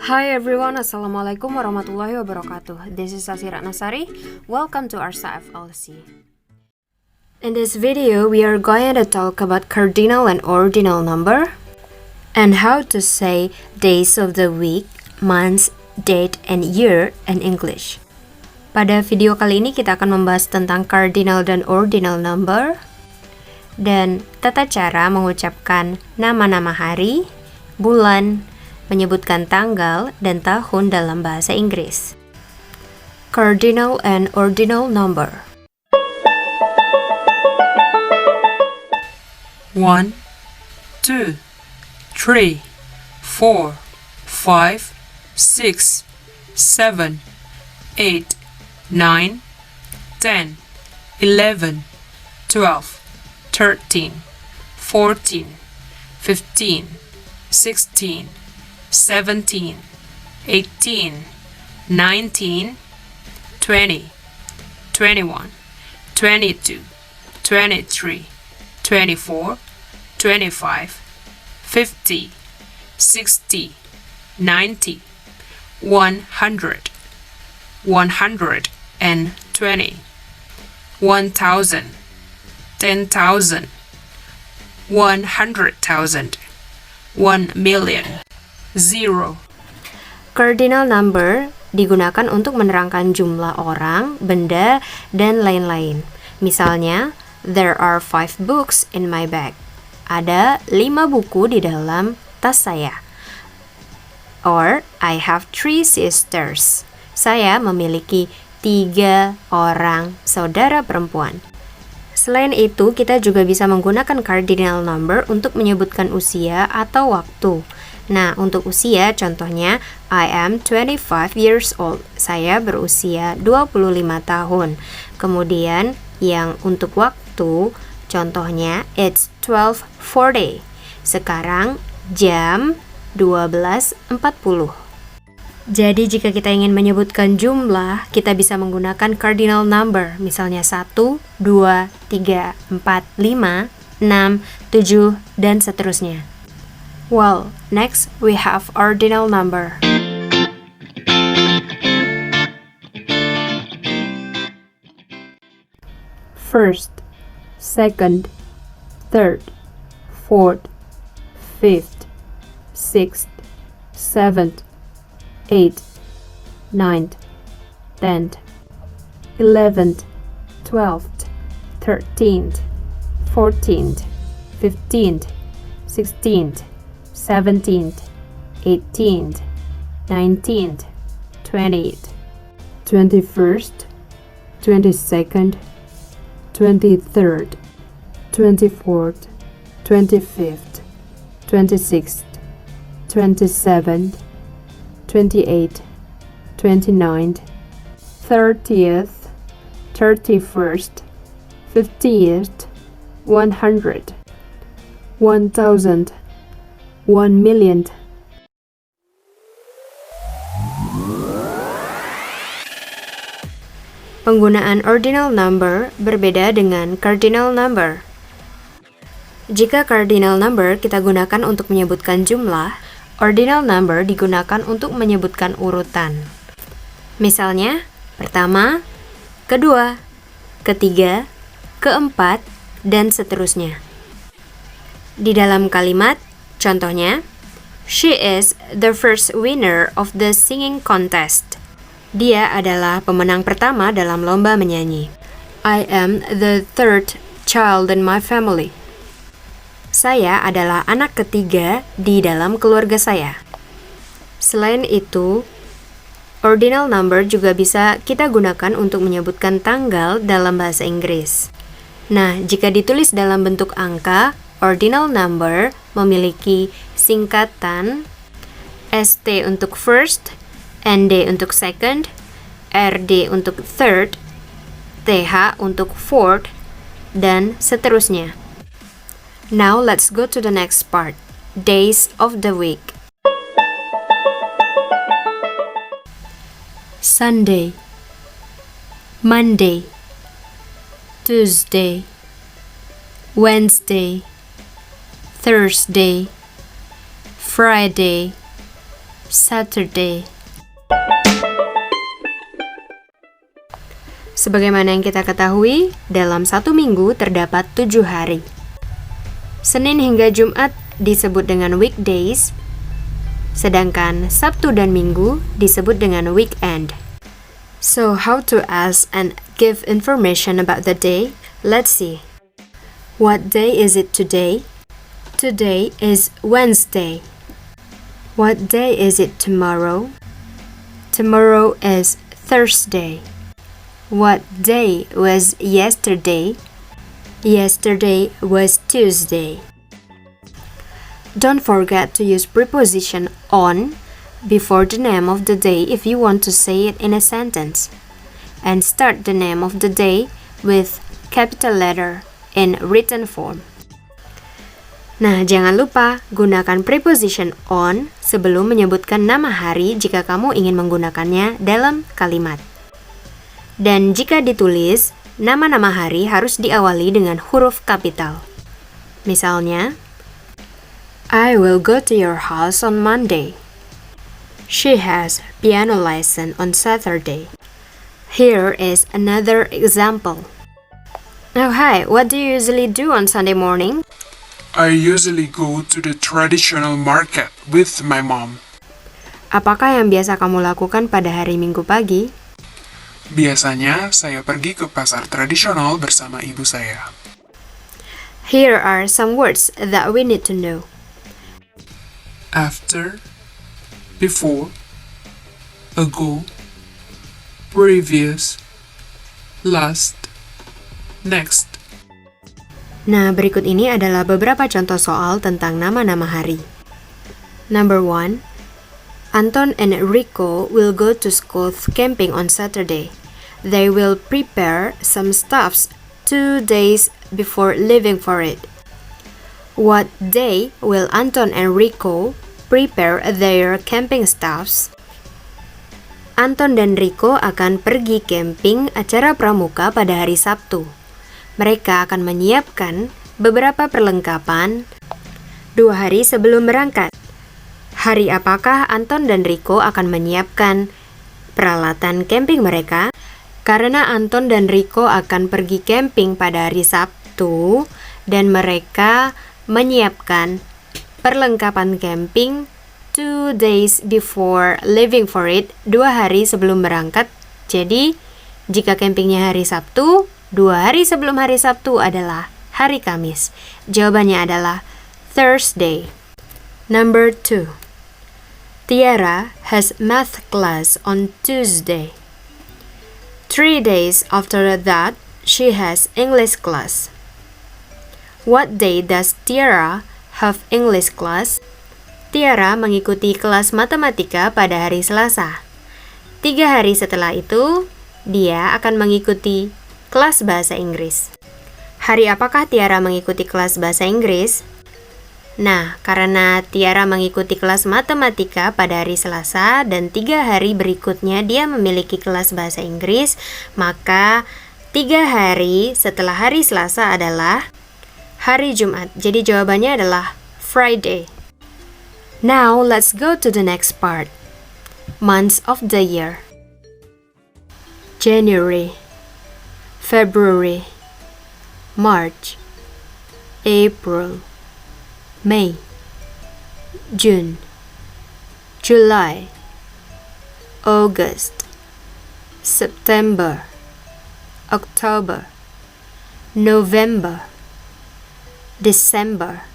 Hi everyone, Assalamualaikum warahmatullahi wabarakatuh. This is Sasira Nasari. Welcome to our FLC. In this video, we are going to talk about cardinal and ordinal number and how to say days of the week, months, date, and year in English. Pada video kali ini kita akan membahas tentang cardinal dan ordinal number dan tata cara mengucapkan nama-nama hari, bulan, menyebutkan tanggal dan tahun dalam bahasa Inggris. Cardinal and ordinal number. 1, 2, 3, 4, 5, 6, 7, 8, 9, 10, 11, 12, 13, 14, 15, 16, 17, 18, 19, 20, 21, 22, 23, 24, 25, 50, 60, 90, 100, 120, 1,000, 10,000, 100,000, 1,000,000. Zero. Cardinal number digunakan untuk menerangkan jumlah orang, benda, dan lain-lain. Misalnya, there are 5 books in my bag. Ada 5 buku di dalam tas saya. Or, I have 3 sisters. Saya memiliki 3 orang saudara perempuan. Selain itu, kita juga bisa menggunakan cardinal number untuk menyebutkan usia atau waktu. Nah, untuk usia, contohnya, I am 25 years old. Saya berusia 25 tahun. Kemudian, yang untuk waktu, contohnya, it's 12:40. Sekarang, jam 12:40. Jadi, jika kita ingin menyebutkan jumlah, kita bisa menggunakan cardinal number. Misalnya 1, 2, 3, 4, 5, 6, 7, dan seterusnya. Well, next we have ordinal number. First, second, third, fourth, fifth, sixth, seventh, eighth, ninth, 10th, 11th, 12th, 13th, 14th, 15th, 16th, 17th, 18th, 19th, 20th, 21st, 22nd, 23rd, 24th, 25th, 26th, 27th, 28th, 29th, 30th, 31st, 50th, 100, 1,000, 1,000,000. Penggunaan ordinal number berbeda dengan cardinal number. Jika cardinal number kita gunakan untuk menyebutkan jumlah, ordinal number digunakan untuk menyebutkan urutan. Misalnya, pertama, kedua, ketiga, keempat, dan seterusnya. Di dalam kalimat, contohnya, she is the first winner of the singing contest. Dia adalah pemenang pertama dalam lomba menyanyi. I am the third child in my family. Saya adalah anak ketiga di dalam keluarga saya. Selain itu, ordinal number juga bisa kita gunakan untuk menyebutkan tanggal dalam bahasa Inggris. Nah, jika ditulis dalam bentuk angka, ordinal number memiliki singkatan ST untuk first, ND untuk second, RD untuk third, TH untuk fourth, dan seterusnya. Now let's go to the next part, days of the week. Sunday, Monday, Tuesday, Wednesday, Thursday, Friday, Saturday. Sebagaimana yang kita ketahui, dalam satu minggu terdapat 7 hari. Senin hingga Jumat disebut dengan weekdays, sedangkan Sabtu dan Minggu disebut dengan weekend. So, how to ask and give information about the day? Let's see. What day is it today? Today is Wednesday. What day is it tomorrow? Tomorrow is Thursday. What day was yesterday? Yesterday was Tuesday. Don't forget to use preposition on before the name of the day if you want to say it in a sentence. And start the name of the day with capital letter in written form. Nah, jangan lupa gunakan preposition on sebelum menyebutkan nama hari jika kamu ingin menggunakannya dalam kalimat. Dan jika ditulis, nama-nama hari harus diawali dengan huruf kapital. Misalnya, I will go to your house on Monday. She has piano lesson on Saturday. Here is another example. Oh, hi, what do you usually do on Sunday morning? I usually go to the traditional market with my mom. Apakah yang biasa kamu lakukan pada hari Minggu pagi? Biasanya saya pergi ke pasar tradisional bersama ibu saya. Here are some words that we need to know. After, before, ago, previous, last, next. Nah, berikut ini adalah beberapa contoh soal tentang nama-nama hari. Number 1. Anton and Rico will go to school camping on Saturday. They will prepare some stuffs 2 days before leaving for it. What day will Anton and Rico prepare their camping stuffs? Anton dan Rico akan pergi camping acara pramuka pada hari Sabtu. Mereka akan menyiapkan beberapa perlengkapan 2 hari sebelum berangkat. Hari apakah Anton dan Rico akan menyiapkan peralatan camping mereka? Karena Anton dan Rico akan pergi camping pada hari Sabtu dan mereka menyiapkan perlengkapan camping 2 days before leaving for it, 2 hari sebelum berangkat. Jadi, jika campingnya hari Sabtu, 2 hari sebelum hari Sabtu adalah hari Kamis. Jawabannya adalah Thursday. Number 2. Tiara has math class on Tuesday. 3 days after that, she has English class. What day does Tiara have English class? Tiara mengikuti kelas matematika pada hari Selasa. 3 hari setelah itu, dia akan mengikuti kelas bahasa Inggris. Hari apakah Tiara mengikuti kelas bahasa Inggris? Nah, karena Tiara mengikuti kelas matematika pada hari Selasa dan 3 hari berikutnya dia memiliki kelas bahasa Inggris, maka 3 hari setelah hari Selasa adalah hari Jumat. Jadi jawabannya adalah Friday. Now, let's go to the next part. Months of the year. January, February, March, April, May, June, July, August, September, October, November, December.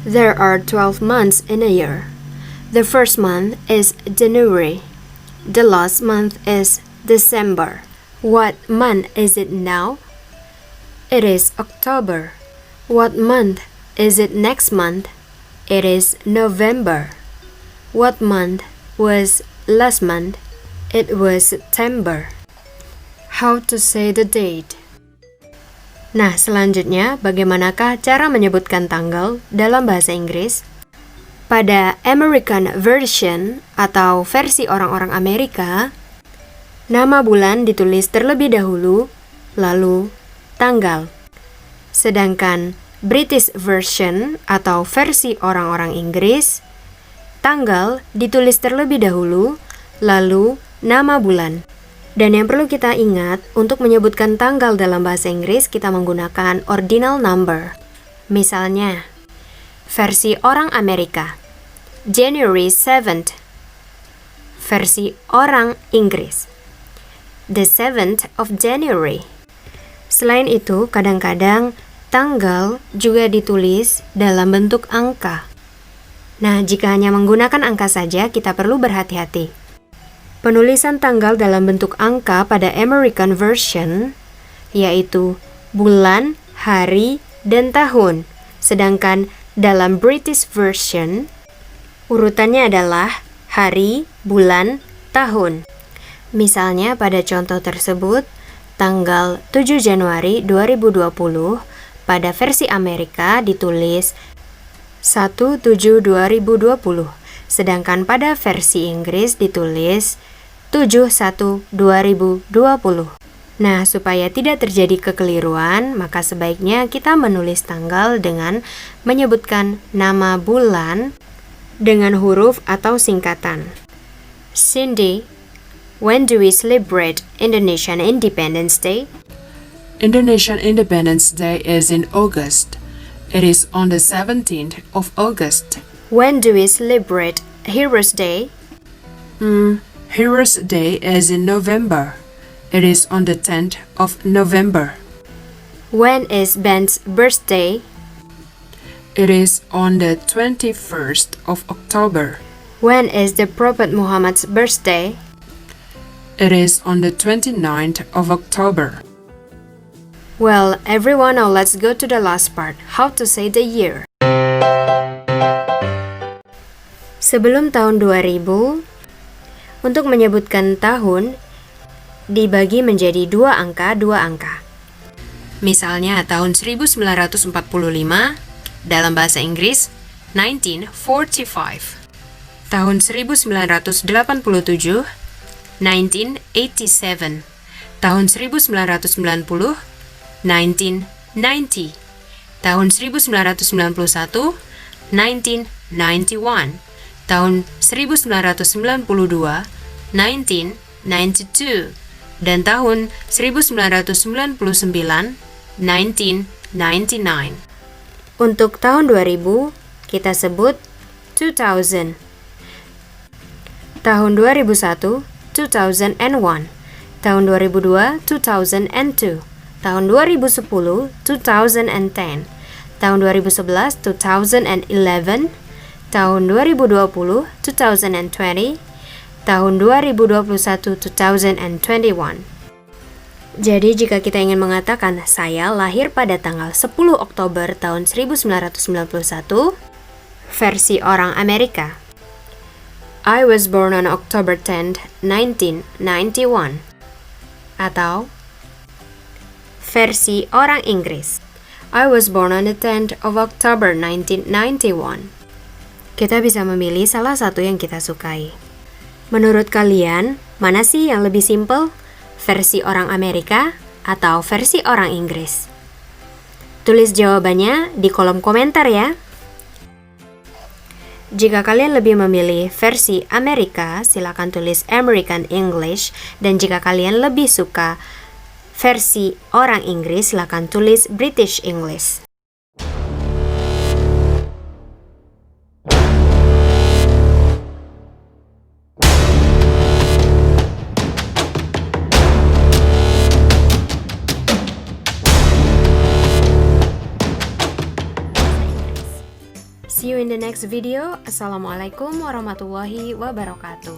There are 12 months in a year. The first month is January. The last month is December. What month is it now? It is October. What month is it next month? It is November. What month was last month? It was September. How to say the date? Nah, selanjutnya bagaimanakah cara menyebutkan tanggal dalam bahasa Inggris? Pada American version atau versi orang-orang Amerika, nama bulan ditulis terlebih dahulu, lalu tanggal. Sedangkan British version atau versi orang-orang Inggris, Tanggal ditulis terlebih dahulu, lalu nama bulan. Dan yang perlu kita ingat, untuk menyebutkan tanggal dalam bahasa Inggris, kita menggunakan ordinal number. Misalnya, versi orang Amerika, January 7th. Versi orang Inggris, the 7th of January. Selain itu, kadang-kadang tanggal juga ditulis dalam bentuk angka. Nah, jika hanya menggunakan angka saja, kita perlu berhati-hati. Penulisan tanggal dalam bentuk angka pada American version yaitu bulan, hari, dan tahun. Sedangkan dalam British version, urutannya adalah hari, bulan, tahun. Misalnya pada contoh tersebut, tanggal 7 Januari 2020 pada versi Amerika ditulis 1/7/2020, sedangkan pada versi Inggris ditulis 7/1/2020. Nah, supaya tidak terjadi kekeliruan, maka sebaiknya kita menulis tanggal dengan menyebutkan nama bulan dengan huruf atau singkatan. Cindy, when do we celebrate Indonesian Independence Day? Indonesian Independence Day is in August. It is on the 17th of August. When do we celebrate Heroes Day? Heroes Day is in November. It is on the 10th of November. When is Ben's birthday? It is on the 21st of October. When is the Prophet Muhammad's birthday? It is on the 29th of October. Well, everyone, now let's go to the last part, how to say the year. Sebelum tahun 2000, untuk menyebutkan tahun dibagi menjadi dua angka. Misalnya tahun 1945 dalam bahasa Inggris 1945. Tahun 1987 1987. Tahun 1990 1990. Tahun 1991 1991. Tahun 1992 1992. Dan tahun 1999 1999. Untuk tahun 2000 kita sebut 2000. Tahun 2001 2001. Tahun 2002 2002. Tahun 2010 2010. Tahun 2011 2011. Tahun 2020 2020. Tahun 2021 2021. Jadi jika kita ingin mengatakan saya lahir pada tanggal 10 Oktober tahun 1991, versi orang Amerika, I was born on October 10th, 1991. Atau versi orang Inggris, I was born on the 10th of October 1991. Kita bisa memilih salah satu yang kita sukai. Menurut kalian, mana sih yang lebih simpel? Versi orang Amerika atau versi orang Inggris? Tulis jawabannya di kolom komentar ya. Jika kalian lebih memilih versi Amerika, silakan tulis American English. Dan jika kalian lebih suka versi orang Inggris, silakan tulis British English. See you in the next video. Assalamualaikum warahmatullahi wabarakatuh.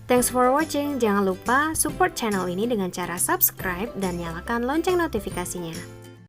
Thanks for watching. Jangan lupa support channel ini dengan cara subscribe dan nyalakan lonceng notifikasinya.